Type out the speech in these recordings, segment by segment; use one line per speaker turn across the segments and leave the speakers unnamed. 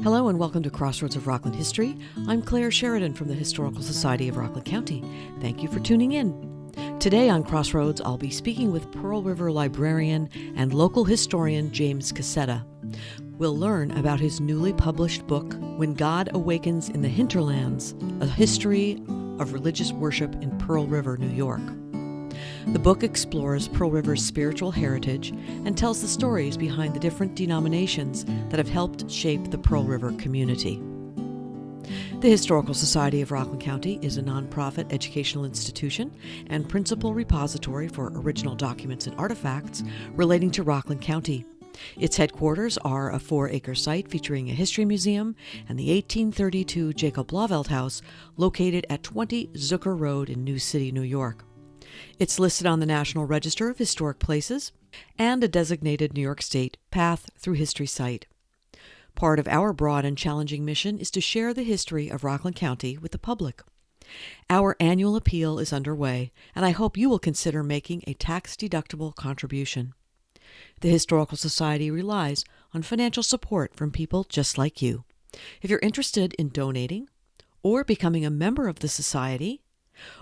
Hello and welcome to Crossroads of Rockland History. I'm Clare Sheridan from the Historical Society of Rockland County. Thank you for tuning in. Today on Crossroads, I'll be speaking with Pearl River librarian and local historian James Cassetta. We'll learn about his newly published book, When God Awakens in the Hinterlands, A History of Religious Worship in Pearl River, New York. The book explores Pearl River's spiritual heritage and tells the stories behind the different denominations that have helped shape the Pearl River community. The Historical Society of Rockland County is a nonprofit educational institution and principal repository for original documents and artifacts relating to Rockland County. Its headquarters are a 4-acre site featuring a history museum and the 1832 Jacob Blauvelt House located at 20 Zucker Road in New City, New York. It's listed on the National Register of Historic Places and a designated New York State Path Through History site. Part of our broad and challenging mission is to share the history of Rockland County with the public. Our annual appeal is underway, and I hope you will consider making a tax-deductible contribution. The Historical Society relies on financial support from people just like you. If you're interested in donating or becoming a member of the Society,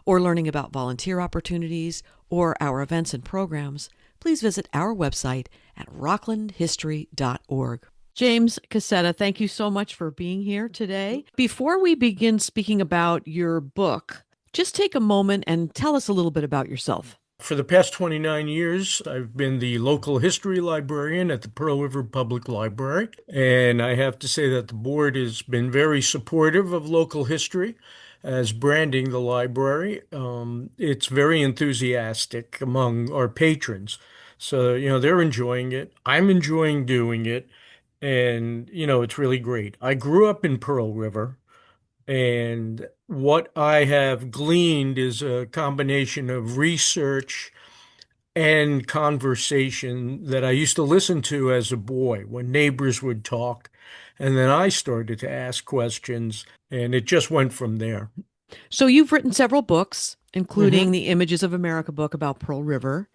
or learning about volunteer opportunities or our events and programs, please visit our website at rocklandhistory.org. James Cassetta, thank you so much for being here today. Before we begin speaking about your book, just take a moment and tell us a little bit about yourself.
For the past 29 years, I've been the local history librarian at the Pearl River Public Library, and I have to say that the board has been very supportive of local history as branding the library. It's very enthusiastic among our patrons. So, they're enjoying it. I'm enjoying doing it, and, it's really great. I grew up in Pearl River. And what I have gleaned is a combination of research and conversation that I used to listen to as a boy when neighbors would talk. And then I started to ask questions, and it just went from there.
So you've written several books, including the Images of America book about Pearl River.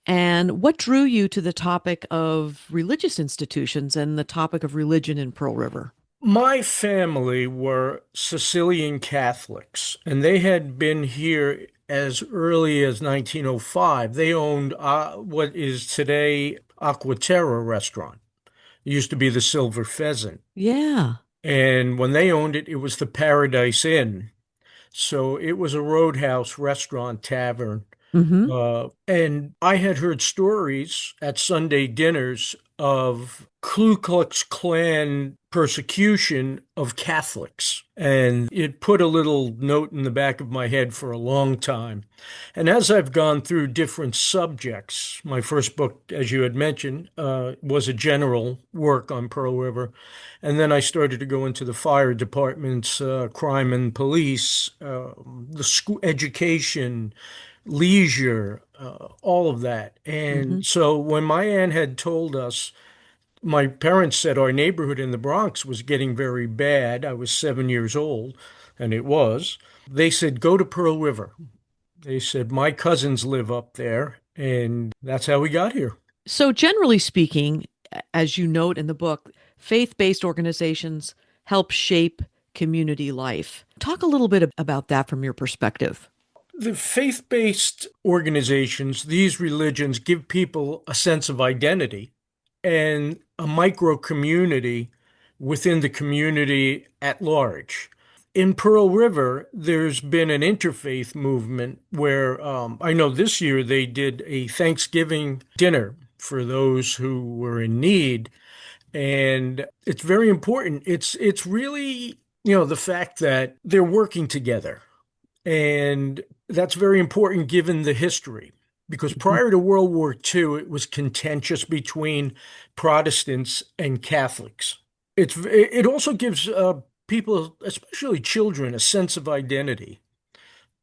And what drew you to the topic of religious institutions and the topic of religion in Pearl River?
My family were Sicilian Catholics, and they had been here as early as 1905. They owned what is today Aquaterra restaurant. It used to be the Silver Pheasant.
Yeah.
And when they owned it, it was the Paradise Inn. So it was a roadhouse restaurant tavern. And I had heard stories at Sunday dinners of Ku Klux Klan persecution of Catholics. And it put a little note in the back of my head for a long time. And as I've gone through different subjects, my first book, as you had mentioned, was a general work on Pearl River. And then I started to go into the fire departments, crime and police, the school education, leisure, all of that. And so when my aunt had told us, my parents said our neighborhood in the Bronx was getting very bad. I was 7 years old, and it was. They said, go to Pearl River. They said, my cousins live up there, and that's how we got here.
So generally speaking, as you note in the book, faith-based organizations help shape community life. Talk a little bit about that from your perspective.
The faith-based organizations, these religions, give people a sense of identity and a micro community within the community at large. In Pearl River, there's been an interfaith movement where I know this year they did a Thanksgiving dinner for those who were in need. And it's very important. It's really, the fact that they're working together. And that's very important given the history. Because prior to World War II, it was contentious between Protestants and Catholics. It also gives people, especially children, a sense of identity.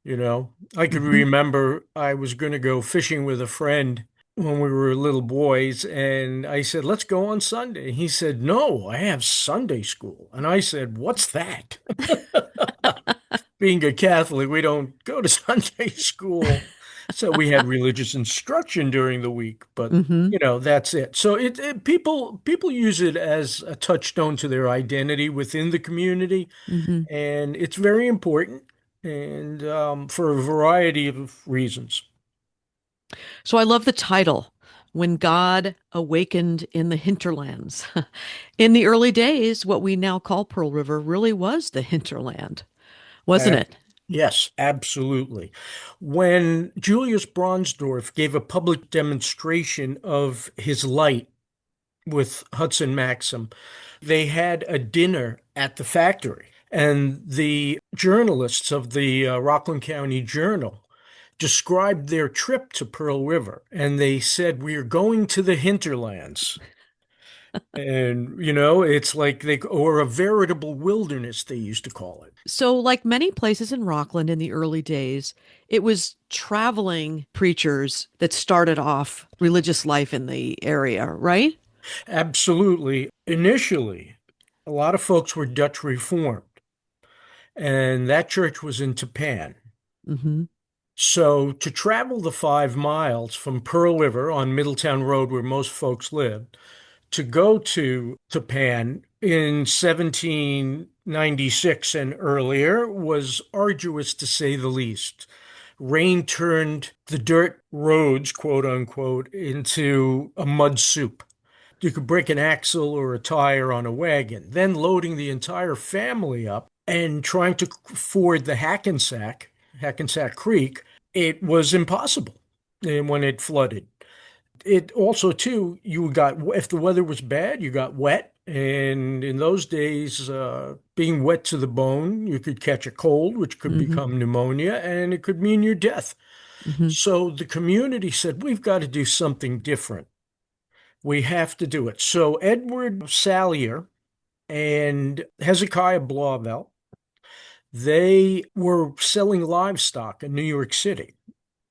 I could remember I was going to go fishing with a friend when we were little boys, and I said, let's go on Sunday. He said, no, I have Sunday school. And I said, what's that? Being a Catholic, we don't go to Sunday school. So we had religious instruction during the week, but
Hmm.
that's it. So people use it as a touchstone to their identity within the community,
Hmm.
and it's very important, and for a variety of reasons.
So I love the title, When God Awakened in the Hinterlands. In the early days, what we now call Pearl River really was the hinterland, wasn't
Ab-
it?
yes, absolutely. When Julius Bronsdorf gave a public demonstration of his light with Hudson Maxim, they had a dinner at the factory. And the journalists of the Rockland County Journal described their trip to Pearl River. And they said, "We are going to the hinterlands." And, it's like or a veritable wilderness, they used to call it.
So, like many places in Rockland in the early days, it was traveling preachers that started off religious life in the area, right?
Absolutely. Initially, a lot of folks were Dutch Reformed, and that church was in Tapan.
Hmm.
So to travel the 5 miles from Pearl River on Middletown Road, where most folks lived, to go to Tapan in 1796 and earlier was arduous to say the least. Rain turned the dirt roads, quote unquote, into a mud soup. You could break an axle or a tire on a wagon. Then loading the entire family up and trying to ford the Hackensack Creek, it was impossible. And when it flooded, it also too, you got, if the weather was bad, you got wet. And in those days, being wet to the bone, you could catch a cold, which could
Hmm.
become pneumonia, and it could mean your death.
Hmm.
So the community said, we've got to do something different. We have to do it. So Edward Salyer and Hezekiah Blauvelt, they were selling livestock in New York City,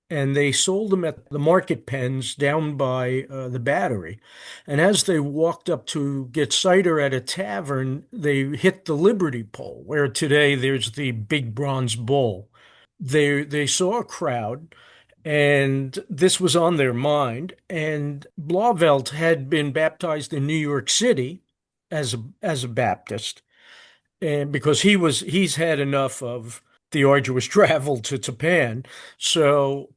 and they sold them at the market pens down by the Battery. And as they walked up to get cider at a tavern, they hit the Liberty Pole, where today there's the big bronze bull. They saw a crowd, and this was on their mind. And Blauvelt had been baptized in New York City as a Baptist, and because he's had enough of the arduous travel to Japan. So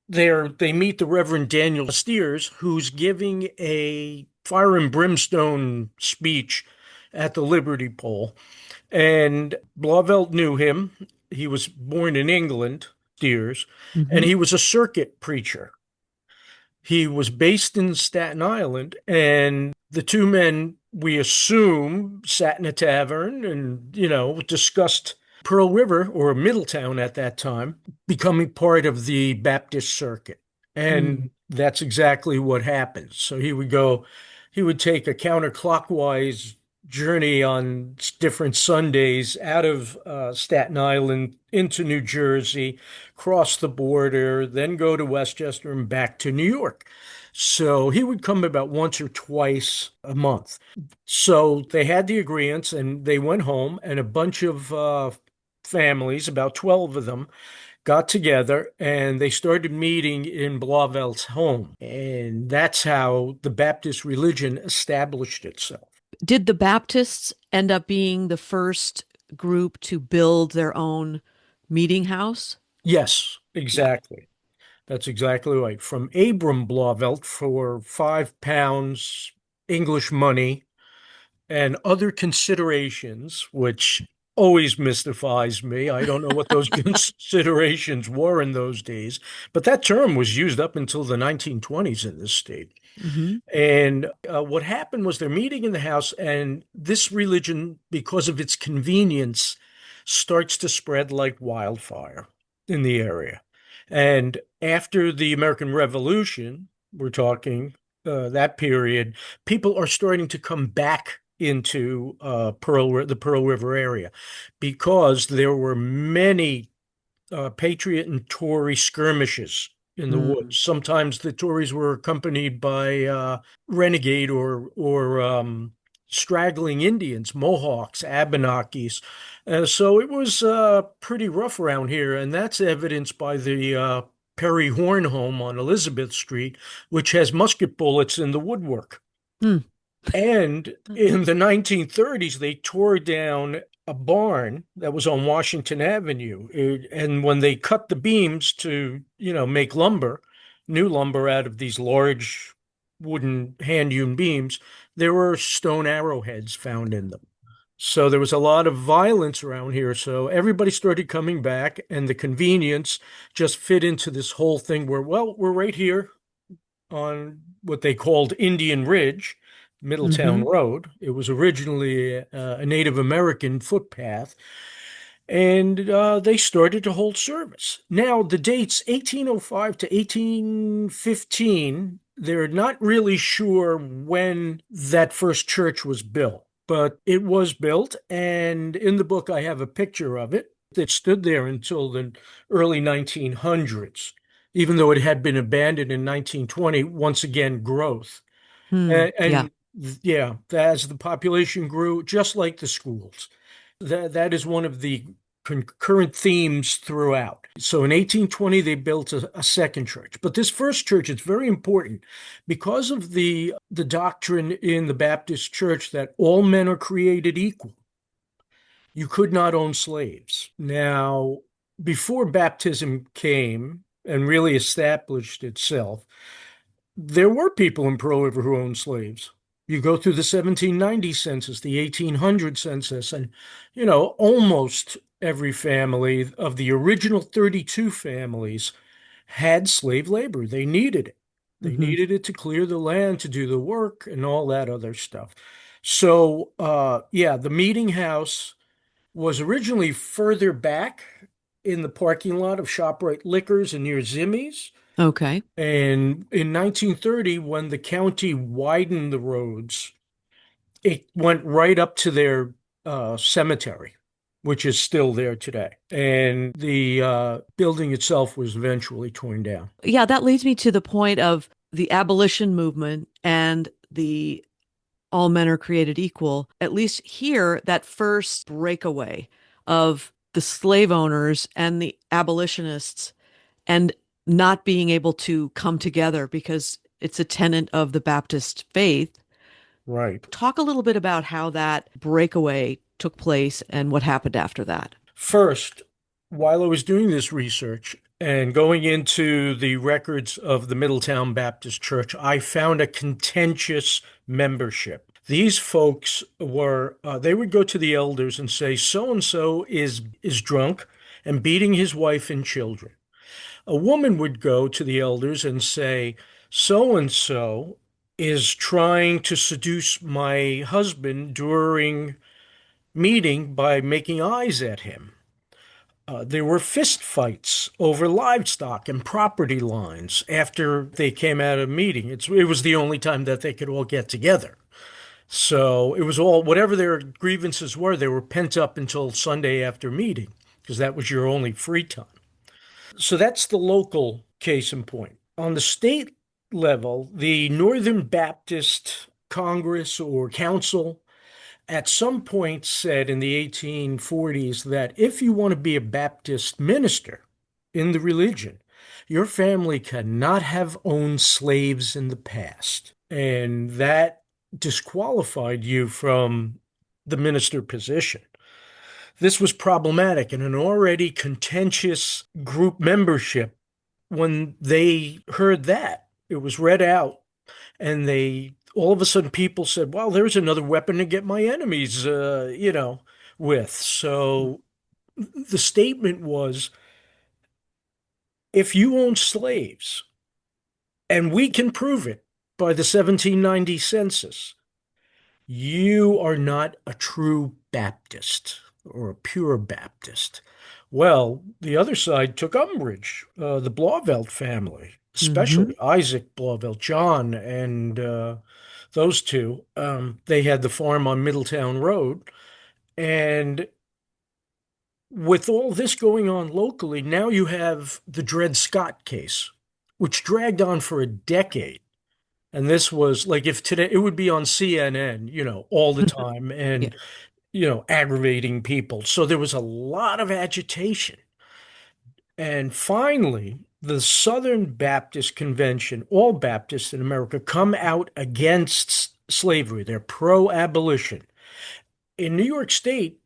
they meet the Reverend Daniel Steers, who's giving a fire and brimstone speech at the Liberty Pole. And Blauvelt knew him. He was born in England, Steers, and
Hmm.
he was a circuit preacher. He was based in Staten Island, and the two men, we assume, sat in a tavern and, discussed Pearl River or Middletown at that time, becoming part of the Baptist circuit.
Mm.
And that's exactly what happened. So he would take a counterclockwise journey on different Sundays out of Staten Island into New Jersey, cross the border, then go to Westchester and back to New York. So he would come about once or twice a month. So they had the agreements and they went home, and a bunch of families, about 12 of them, got together and they started meeting in Blauvelt's home. And that's how the Baptist religion established itself.
Did the Baptists end up being the first group to build their own meeting house?
Yes,
Yeah.
exactly. That's exactly right. From Abram Blauvelt for £5 English money and other considerations, which always mystifies me. I don't know what those considerations were in those days, but that term was used up until the 1920s in this state.
Hmm.
And what happened was they're meeting in the house, and this religion, because of its convenience, starts to spread like wildfire in the area. And after the American Revolution, we're talking that period, people are starting to come back into the Pearl River area because there were many Patriot and Tory skirmishes in the
Mm.
woods. Sometimes the Tories were accompanied by renegade or straggling Indians, Mohawks, Abenakis. So it was pretty rough around here, and that's evidenced by the Perry Horn home on Elizabeth Street, which has musket bullets in the woodwork.
Hmm.
And in the 1930s, they tore down a barn that was on Washington Avenue. And when they cut the beams to, make lumber, new lumber out of these large wooden hand-hewn beams, there were stone arrowheads found in them. So there was a lot of violence around here. So everybody started coming back, and the convenience just fit into this whole thing where, well, we're right here on what they called Indian Ridge, Middletown
Hmm.
Road. It was originally a Native American footpath, and they started to hold service. Now, the dates 1805 to 1815, they're not really sure when that first church was built, but it was built, and in the book, I have a picture of it. It stood there until the early 1900s, even though it had been abandoned in 1920, once again, growth.
Hmm. Yeah.
And yeah, as the population grew, just like the schools, that is one of the concurrent themes throughout. So in 1820, they built a second church. But this first church is very important because of the doctrine in the Baptist church that all men are created equal. You could not own slaves. Now, before baptism came and really established itself, there were people in Pearl River who owned slaves. You go through the 1790 census, the 1800 census, and, almost every family of the original 32 families had slave labor. They needed it. They
Hmm.
needed it to clear the land, to do the work, and all that other stuff. So, yeah, the meeting house was originally further back in the parking lot of ShopRite Liquors and near Zimmy's.
Okay.
And in 1930, when the county widened the roads, it went right up to their cemetery, which is still there today. And the building itself was eventually torn down.
Yeah, that leads me to the point of the abolition movement and the all men are created equal. At least here, that first breakaway of the slave owners and the abolitionists and not being able to come together because it's a tenet of the Baptist faith.
Right.
Talk a little bit about how that breakaway took place and what happened after that.
First, while I was doing this research and going into the records of the Middletown Baptist Church, I found a contentious membership. These folks they would go to the elders and say, so and so is drunk and beating his wife and children. A woman would go to the elders and say, so and so is trying to seduce my husband during meeting by making eyes at him. There were fist fights over livestock and property lines after they came out of meeting. It was the only time that they could all get together. So it was all, whatever their grievances were, they were pent up until Sunday after meeting because that was your only free time. So that's the local case in point. On the state level, the Northern Baptist Congress or Council at some point said in the 1840s that if you want to be a Baptist minister in the religion, your family cannot have owned slaves in the past. And that disqualified you from the minister position. This was problematic in an already contentious group membership. When they heard that, it was read out, and they all of a sudden people said, well, there's another weapon to get my enemies, with. So the statement was, if you own slaves, and we can prove it by the 1790 census, you are not a true Baptist or a pure Baptist. Well, the other side took umbrage. The Blauvelt family,
Mm-hmm.
especially Isaac Blauvelt, John, and those two, they had the farm on Middletown Road. And with all this going on locally, now you have the Dred Scott case, which dragged on for a decade. And this was like if today it would be on CNN, all the time
Yeah.
and, aggravating people. So there was a lot of agitation. And finally, the Southern Baptist Convention, all Baptists in America, come out against slavery. They're pro-abolition. In New York State,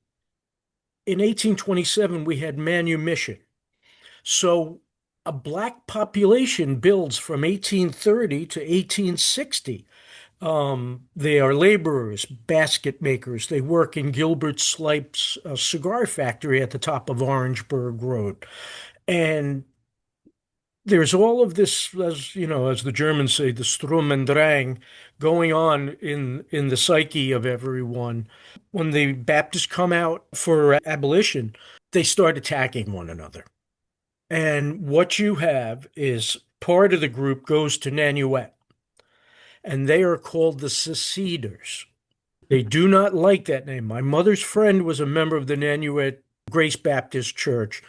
in 1827, we had manumission. So a black population builds from 1830 to 1860. They are laborers, basket makers. They work in Gilbert Slipe's cigar factory at the top of Orangeburg Road. And there's all of this, as you know, as the Germans say, the Sturm und Drang going on in the psyche of everyone. When the Baptists come out for abolition, they start attacking one another. And what you have is part of the group goes to Nanuet, and they are called the seceders. They do not like that name. My mother's friend was a member of the Nanuet Grace Baptist Church,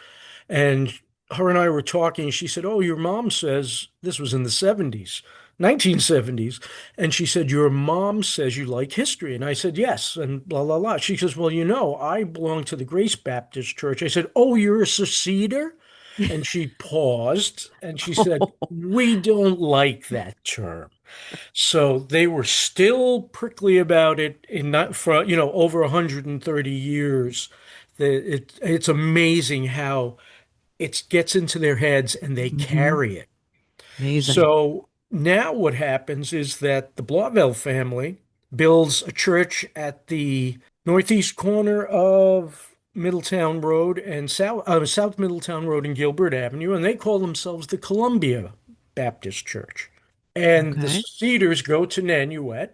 and her and I were talking. She said, "Oh, your mom says," this was in the 70s, 1970s, and she said, "Your mom says you like history." And I said, "Yes," and blah, blah, blah. She says, "Well, you know, I belong to the Grace Baptist Church." I said, "Oh, you're a seceder?" And she paused and she said, "We don't like that term." So they were still prickly about it in not for over 130 years. It's amazing how it gets into their heads and they
Hmm.
carry it.
Amazing.
So now what happens is that the Blauvelt family builds a church at the northeast corner of Middletown Road and South Middletown Road and Gilbert Avenue, and they call themselves the Columbia Baptist Church. And the
Okay.
Cedars go to Nanuet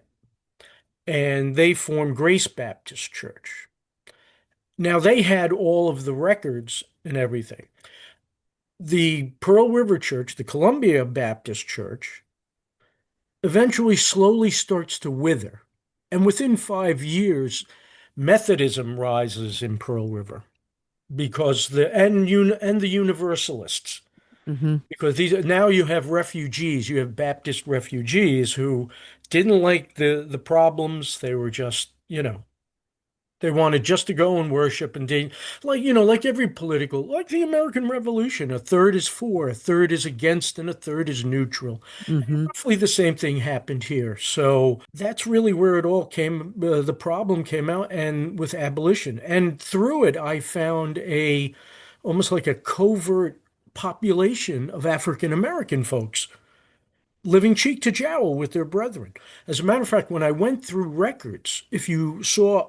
and they form Grace Baptist Church. Now they had all of the records and everything. The Pearl River Church, the Columbia Baptist Church, eventually slowly starts to wither. And within 5 years, Methodism rises in Pearl River because and the Universalists,
Hmm.
because these now you have refugees, you have Baptist refugees who didn't like the problems. They were just, they wanted just to go and worship and like every political, like the American Revolution, a third is for, a third is against, and a third is neutral.
Hmm.
Roughly the same thing happened here. So that's really where it all came, the problem came out and with abolition. And through it, I found almost like a covert population of African American folks living cheek to jowl with their brethren. As a matter of fact, when I went through records, if you saw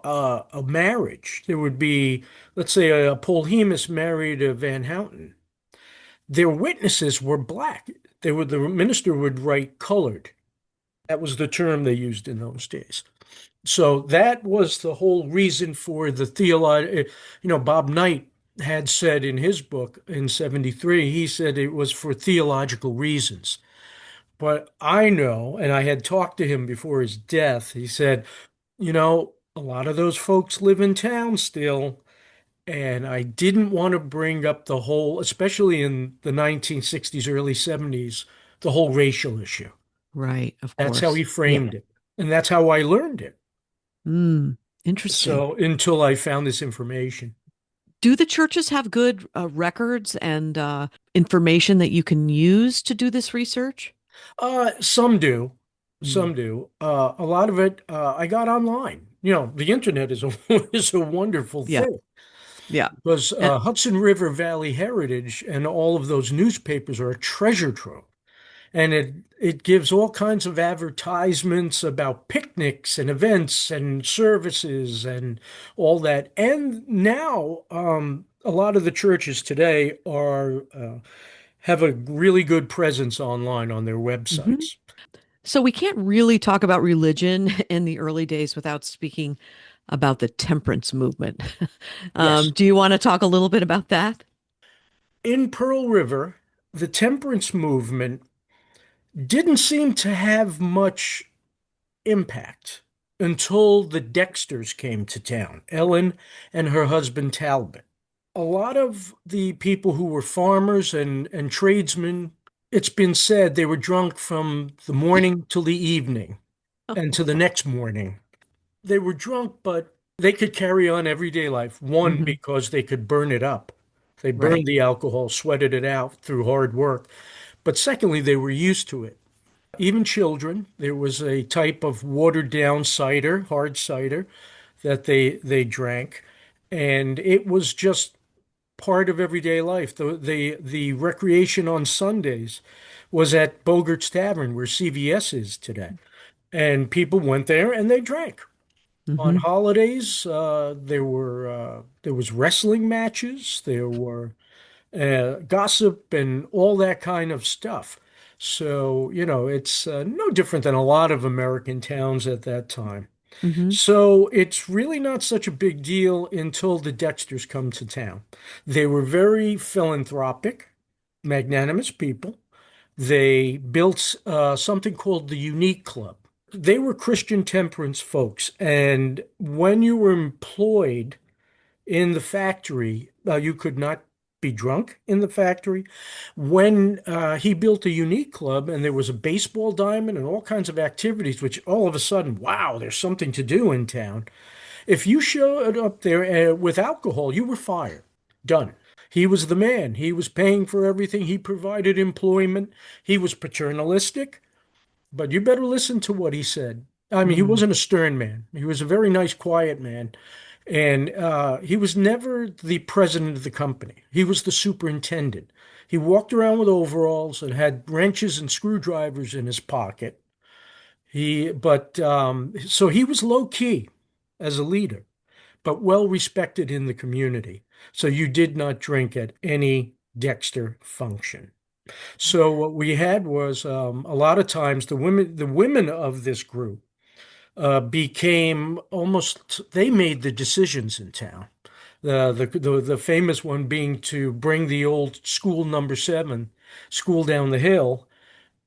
a marriage, there would be, let's say, a Polhemus married a Van Houten. Their witnesses were black. The minister would write colored. That was the term they used in those days. So that was the whole reason for the theology. Bob Knight had said in his book in 73, he said it was for theological reasons. But I know, and I had talked to him before his death, he said, a lot of those folks live in town still. And I didn't want to bring up the whole, especially in the 1960s, early 70s, the whole racial issue.
Right. Of
That's how
course.
he
Yeah.
framed it. And that's how I learned it.
Mm. Interesting.
So until I found this information.
Do the churches have good records and information that you can use to do this research?
Some do.
Mm.
Some do. A lot of it I got online. The internet is a is a wonderful
Yeah.
thing.
Yeah.
Because
And,
Hudson River Valley Heritage and all of those newspapers are a treasure trove. And it gives all kinds of advertisements about picnics and events and services and all that. And now a lot of the churches today are have a really good presence online on their
Mhm.
websites.
So we can't really talk about religion in the early days without speaking about the temperance movement.
Yes.
Do you want to talk a little bit about that?
In Pearl River, the temperance movement didn't seem to have much impact until the Dexters came to town, Ellen and her husband Talbot. A lot of the people who were farmers and tradesmen, it's been said they were drunk from the morning till the evening and to the next morning. They were drunk, but they could carry on everyday life. One,
Hmm.
because they could burn it up. They
Right.
burned the alcohol, sweated it out through hard work. But secondly, they were used to it. Even children, there was a type of watered down cider, hard cider, that they drank, and it was just part of everyday life. The recreation on Sundays was at Bogart's Tavern, where CVS is today, and people went there and they drank. On
Hmm.
holidays, there was wrestling matches, there were gossip and all that kind of stuff. So, it's no different than a lot of American towns at that time.
Hmm.
So it's really not such a big deal until the Dexters come to town. They were very philanthropic, magnanimous people. They built something called the Unique Club. They were Christian temperance folks, and when you were employed in the factory, you could not be drunk in the factory. When he built a Unique Club, and there was a baseball diamond and all kinds of activities, which all of a sudden, wow, there's something to do in town. If you showed up there with alcohol, you were fired. Done. He was the man. He was paying for everything. He provided employment. He was paternalistic, but you better listen to what he said. I mean, he
Mm.
wasn't a stern man. He was a very nice, quiet man. And he was never the president of the company. He was the superintendent. He walked around with overalls and had wrenches and screwdrivers in his pocket. So he was low key as a leader, but well respected in the community. So you did not drink at any Dexter function. So what we had was a lot of times the women of this group became almost they made the decisions in town. The famous one being to bring the old school number 7 school down the hill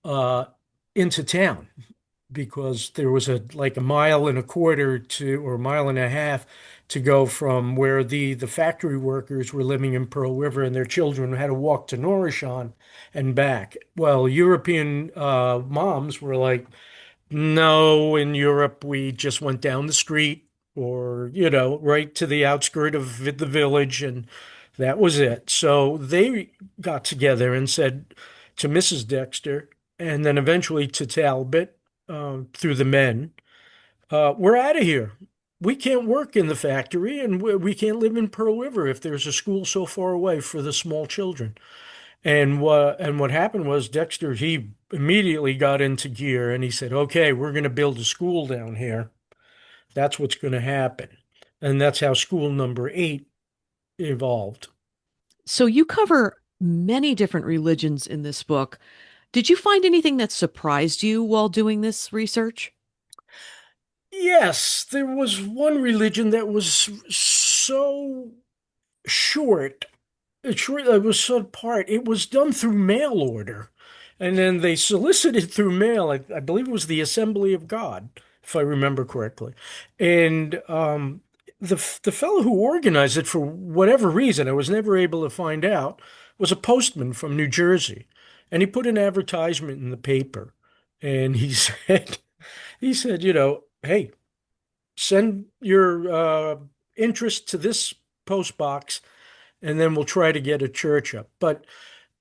uh, into town because there was a mile and a quarter to or a mile and a half to go from where the factory workers were living in Pearl River and their children had to walk to Norrichon and back. Well, European moms were like, no, in Europe, we just went down the street or, right to the outskirt of the village, and that was it. So they got together and said to Mrs. Dexter, and then eventually to Talbot, through the men, we're out of here. We can't work in the factory, and we can't live in Pearl River if there's a school so far away for the small children. And what happened was Dexter, he immediately got into gear and he said, "Okay, we're going to build a school down here. That's what's going to happen." And that's how school number 8 evolved.
So you cover many different religions in this book. Did you find anything that surprised you while doing this research?
Yes, there was one religion that was so short. It was so part. It was done through mail order. And then they solicited through mail. I believe it was the Assembly of God, if I remember correctly. And the fellow who organized it, for whatever reason, I was never able to find out, was a postman from New Jersey. And he put an advertisement in the paper. And he said, hey, send your interest to this post box and then we'll try to get a church up. But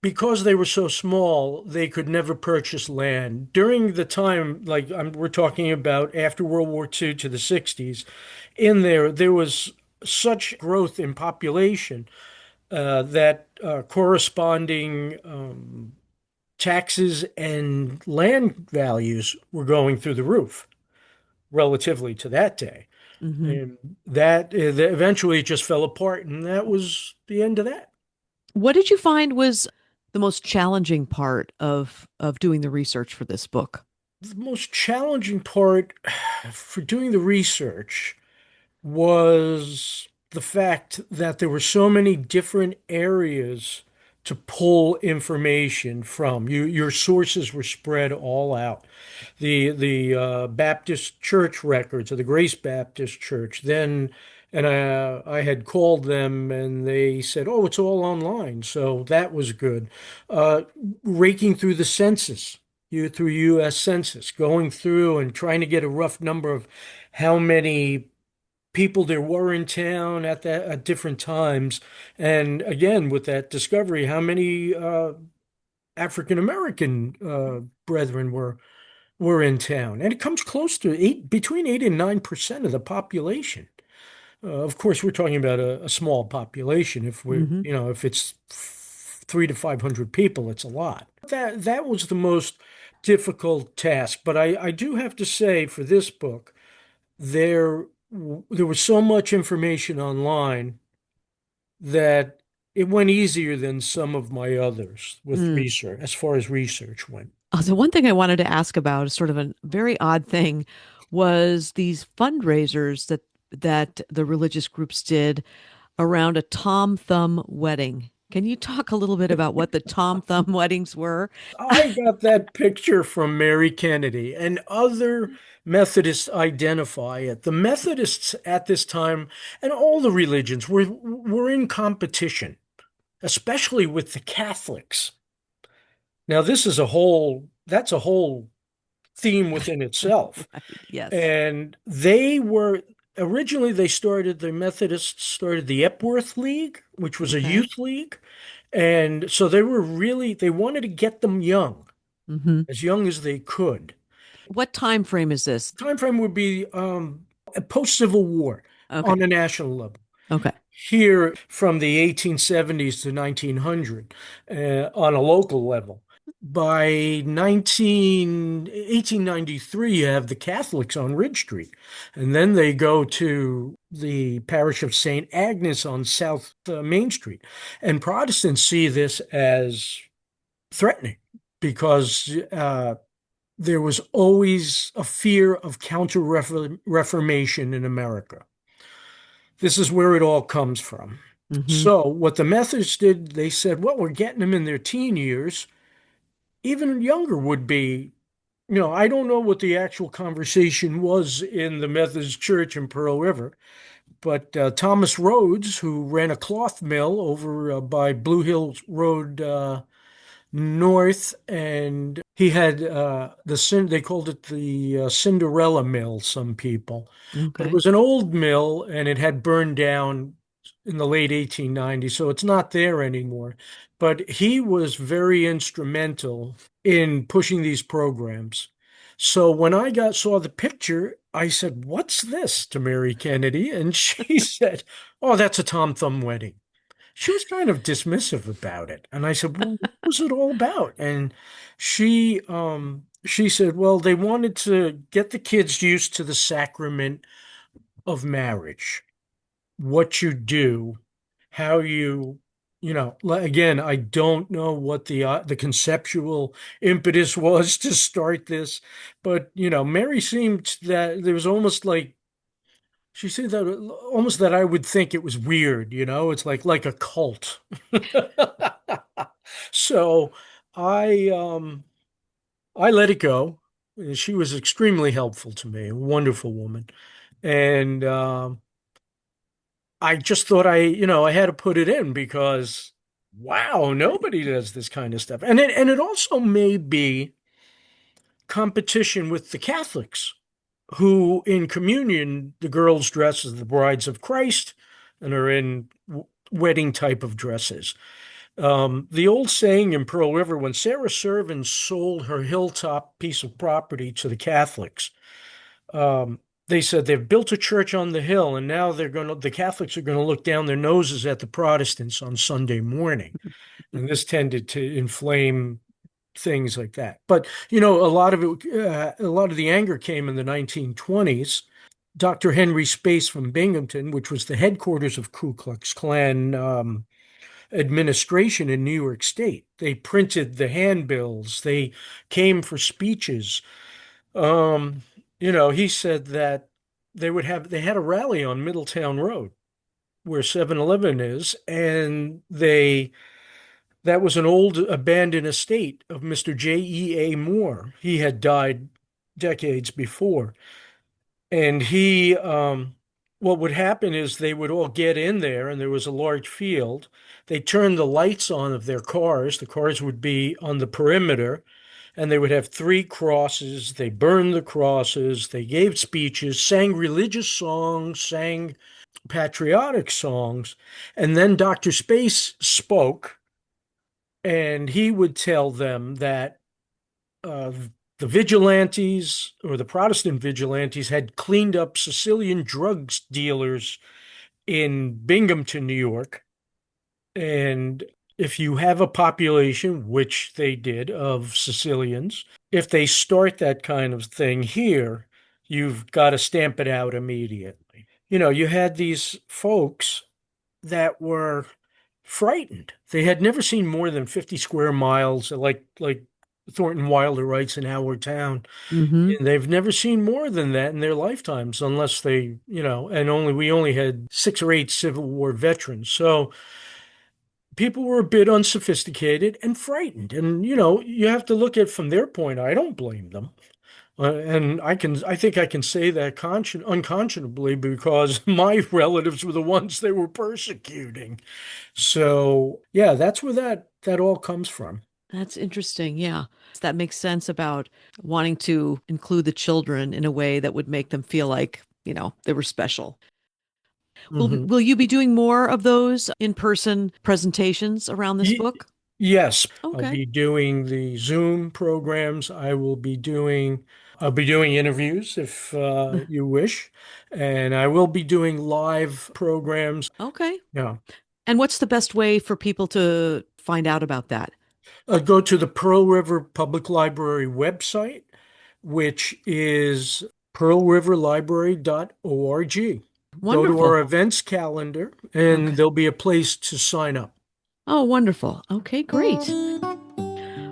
because they were so small, they could never purchase land. During the time, we're talking about after World War II to the 60s, in there was such growth in population that corresponding taxes and land values were going through the roof relatively to that day.
Hmm.
And that eventually it just fell apart, and that was the end of that.
What did you find was the most challenging part of doing the research for this book?
The most challenging part for doing the research was the fact that there were so many different areas to pull information from. Your sources were spread all out. The Baptist church records of the Grace Baptist Church. Then, and I had called them, and they said, "Oh, it's all online." So that was good. Uh, Raking through the census, through U.S. Census, going through and trying to get a rough number of how many people there were in town at different times. And again, with that discovery, how many African American brethren were in town, and it comes close to between 8 and 9% of the population. Of course, we're talking about a small population. If we're,
Hmm.
if it's 300 to 500 people, it's a lot. That was the most difficult task. But I do have to say, for this book, there there was so much information online that it went easier than some of my others with
Mm.
research, as far as research went.
So one thing I wanted to ask about is sort of a very odd thing was these fundraisers that the religious groups did around a Tom Thumb wedding. Can you talk a little bit about what the Tom Thumb weddings were?
I got that picture from Mary Kennedy, and other Methodists identify it. The Methodists at this time, and all the religions, were in competition, especially with the Catholics. Now, that's a whole theme within itself.
Right. Yes.
And originally the Methodists started the Epworth League, which was a
Okay.
youth league. And so they wanted to get them as young as they could.
What time frame is this?
Time frame would be a post-Civil War on
Okay.
a national level.
Okay.
Here from the 1870s to 1900 on a local level. By 1893, you have the Catholics on Ridge Street. And then they go to the parish of St. Agnes on South Main Street. And Protestants see this as threatening because there was always a fear of counter-reformation in America. This is where it all comes from.
Hmm.
So, what the Methodists did, they said, well, we're getting them in their teen years. Even younger would be, I don't know what the actual conversation was in the Methodist Church in Pearl River, but Thomas Rhodes, who ran a cloth mill over by Blue Hills Road North, and he had they called it the Cinderella Mill, some people. But it
Okay.
was an old mill and it had burned down in the late 1890s, so it's not there anymore. But he was very instrumental in pushing these programs. So when I saw the picture, I said, "What's this?" to Mary Kennedy, and she said, "Oh, that's a Tom Thumb wedding." She was kind of dismissive about it. And I said, "Well, what was it all about?" And she said, "Well, they wanted to get the kids used to the sacrament of marriage, what you do, how you, again, I don't know what the conceptual impetus was to start this, but Mary seemed that there was almost like she said that almost that I would think it was weird, it's like a cult. So I let it go. She was extremely helpful to me, a wonderful woman. And I just thought I had to put it in because wow, nobody does this kind of stuff. And it also may be competition with the Catholics, who in communion, the girls dress as the brides of Christ and are in wedding type of dresses. The old saying in Pearl River, when Sarah Servin sold her hilltop piece of property to the Catholics, they said they've built a church on the hill, and now the Catholics are going to look down their noses at the Protestants on Sunday morning. And this tended to inflame things like that. But, a lot of the anger came in the 1920s. Dr. Henry Space from Binghamton, which was the headquarters of Ku Klux Klan administration in New York State. They printed the handbills. They came for speeches. Um, he said that they had a rally on Middletown Road where 7-Eleven is, and that was an old abandoned estate of Mr. J.E.A. Moore. He had died decades before. And what would happen is they would all get in there, and there was a large field. They turned the lights on of their cars. The cars would be on the perimeter, and they would have three crosses. They burned the crosses, they gave speeches, sang religious songs, sang patriotic songs, and then Dr. Space spoke, and he would tell them that uh, the vigilantes or the Protestant vigilantes had cleaned up Sicilian drugs dealers in Binghamton, New York. And if you have a population, which they did, of Sicilians, if they start that kind of thing here, you've got to stamp it out immediately. You had these folks that were frightened. They had never seen more than 50 square miles, like Thornton Wilder writes in Howard Town.
Mm-hmm.
And they've never seen more than that in their lifetimes, unless and we only had 6 or 8 Civil War veterans. So people were a bit unsophisticated and frightened. And, you have to look at it from their point. I don't blame them. And I think I can say that unconscionably because my relatives were the ones they were persecuting. So yeah, that's where that all comes from.
That's interesting. Yeah. That makes sense about wanting to include the children in a way that would make them feel like, they were special.
Mhm.
Will you be doing more of those in-person presentations around this
Ye-
book?
Yes, I'll
Okay.
be doing the Zoom programs. I'll be doing interviews if you wish, and I will be doing live programs.
Okay.
Yeah.
And what's the best way for people to find out about that?
Go to the Pearl River Public Library website, which is pearlriverlibrary.org. Go to
Wonderful.
our events calendar, and
Okay.
there'll be a place to sign up.
Oh, wonderful. Okay, great.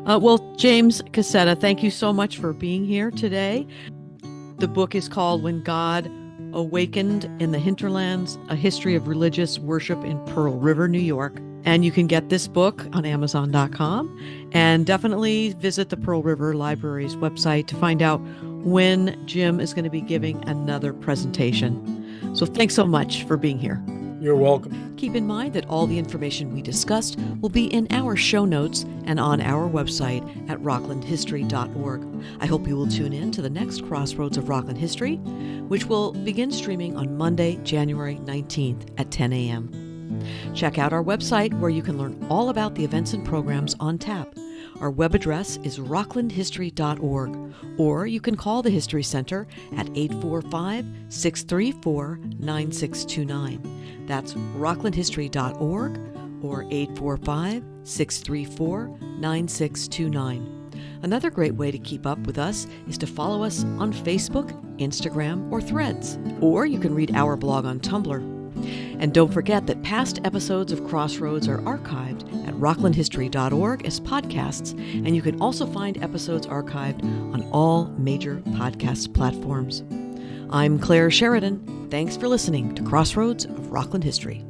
Well, James Cassetta, thank you so much for being here today. The book is called When God Awakened in the Hinterlands, A History of Religious Worship in Pearl River, New York. And you can get this book on Amazon.com, and definitely visit the Pearl River Library's website to find out when Jim is going to be giving another presentation. So thanks so much for being here.
You're welcome.
Keep in mind that all the information we discussed will be in our show notes and on our website at rocklandhistory.org. I hope you will tune in to the next Crossroads of Rockland History, which will begin streaming on Monday, January 19th at 10 a.m. Check out our website where you can learn all about the events and programs on tap. Our web address is rocklandhistory.org, or you can call the History Center at 845-634-9629. That's rocklandhistory.org or 845-634-9629. Another great way to keep up with us is to follow us on Facebook, Instagram, or Threads. Or you can read our blog on Tumblr. And don't forget that past episodes of Crossroads are archived at rocklandhistory.org as podcasts, and you can also find episodes archived on all major podcast platforms. I'm Clare Sheridan. Thanks for listening to Crossroads of Rockland History.